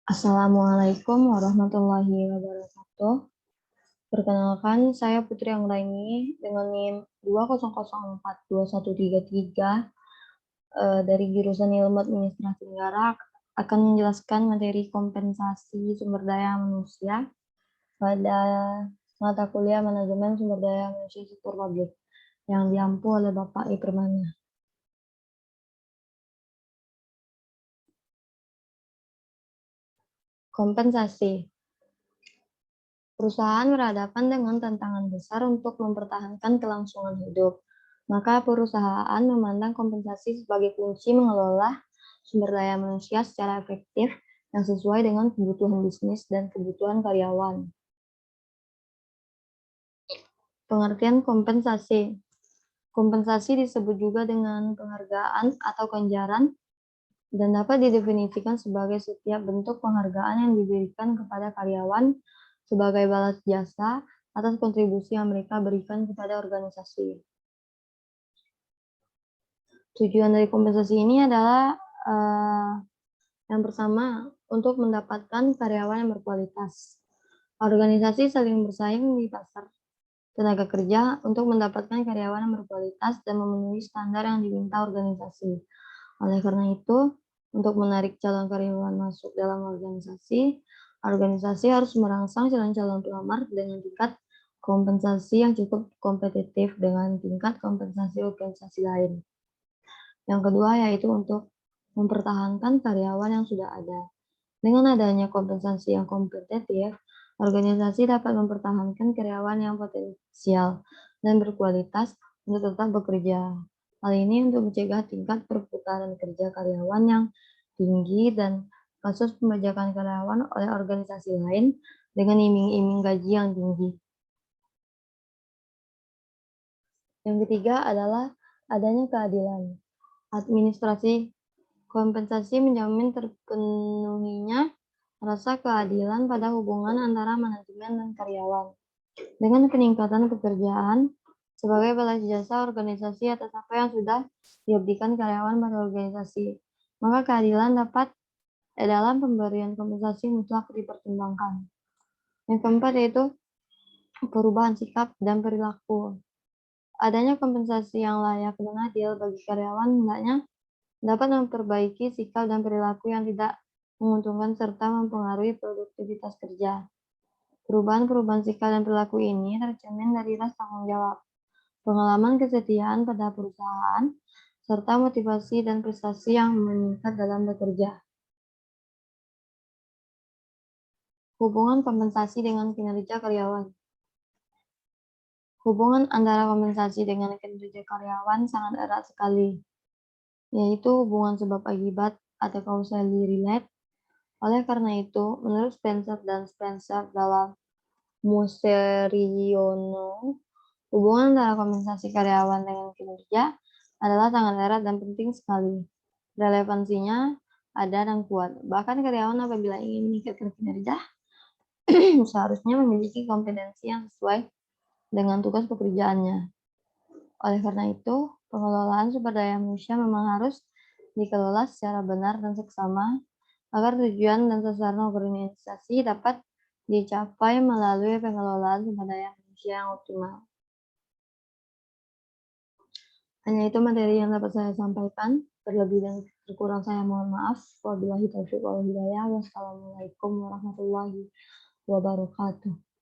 Assalamualaikum warahmatullahi wabarakatuh. Perkenalkan, saya Putri Anggraini dengan NIM 2004213 dari jurusan Ilmu Administrasi Negara akan menjelaskan materi kompensasi sumber daya manusia pada mata kuliah Manajemen Sumber Daya Manusia Sektor Publik yang diampu oleh Bapak I. Permana. Kompensasi. Perusahaan berhadapan dengan tantangan besar untuk mempertahankan kelangsungan hidup. Maka perusahaan memandang kompensasi sebagai kunci mengelola sumber daya manusia secara efektif yang sesuai dengan kebutuhan bisnis dan kebutuhan karyawan. Pengertian kompensasi. Kompensasi disebut juga dengan penghargaan atau ganjaran dan dapat didefinisikan sebagai setiap bentuk penghargaan yang diberikan kepada karyawan sebagai balas jasa atas kontribusi yang mereka berikan kepada organisasi. Tujuan dari kompensasi ini adalah yang pertama, untuk mendapatkan karyawan yang berkualitas. Organisasi saling bersaing di pasar tenaga kerja untuk mendapatkan karyawan yang berkualitas dan memenuhi standar yang diminta organisasi. Oleh karena itu, untuk menarik calon karyawan masuk dalam organisasi harus merangsang calon-calon pelamar dengan tingkat kompensasi yang cukup kompetitif dengan tingkat kompensasi organisasi lain. Yang kedua yaitu untuk mempertahankan karyawan yang sudah ada. Dengan adanya kompensasi yang kompetitif, organisasi dapat mempertahankan karyawan yang potensial dan berkualitas untuk tetap bekerja. Hal ini untuk mencegah tingkat perputaran kerja karyawan yang tinggi dan kasus pembajakan karyawan oleh organisasi lain dengan iming-iming gaji yang tinggi. Yang ketiga adalah adanya keadilan. Administrasi kompensasi menjamin terpenuhinya rasa keadilan pada hubungan antara manajemen dan karyawan. Dengan peningkatan pekerjaan sebagai balas jasa organisasi atas apa yang sudah diabdikan karyawan pada organisasi, maka keadilan dapat dalam pemberian kompensasi mutlak dipertimbangkan. Yang keempat yaitu perubahan sikap dan perilaku. Adanya kompensasi yang layak dan adil bagi karyawan hendaknya dapat memperbaiki sikap dan perilaku yang tidak menguntungkan serta mempengaruhi produktivitas kerja. Perubahan-perubahan sikap dan perilaku ini tercermin dari rasa tanggung jawab, pengalaman kesetiaan pada perusahaan, serta motivasi dan prestasi yang meningkat dalam bekerja. Hubungan kompensasi dengan kinerja karyawan. Hubungan antara kompensasi dengan kinerja karyawan sangat erat sekali, yaitu hubungan sebab akibat atau causally relate. Oleh karena itu, menurut Spencer dan Spencer dalam Museriono, hubungan antara kompensasi karyawan dengan kinerja adalah sangat erat dan penting sekali. Relevansinya ada dan kuat. Bahkan karyawan apabila ingin meningkatkan kinerja, seharusnya memiliki kompetensi yang sesuai dengan tugas pekerjaannya. Oleh karena itu, pengelolaan sumber daya manusia memang harus dikelola secara benar dan seksama agar tujuan dan sasaran organisasi dapat dicapai melalui pengelolaan sumber daya manusia yang optimal. Hanya itu materi yang dapat saya sampaikan. Terlebih dan terkurang saya mohon maaf. Wabillahi taufiq wal hidayah. Wassalamualaikum warahmatullahi wabarakatuh.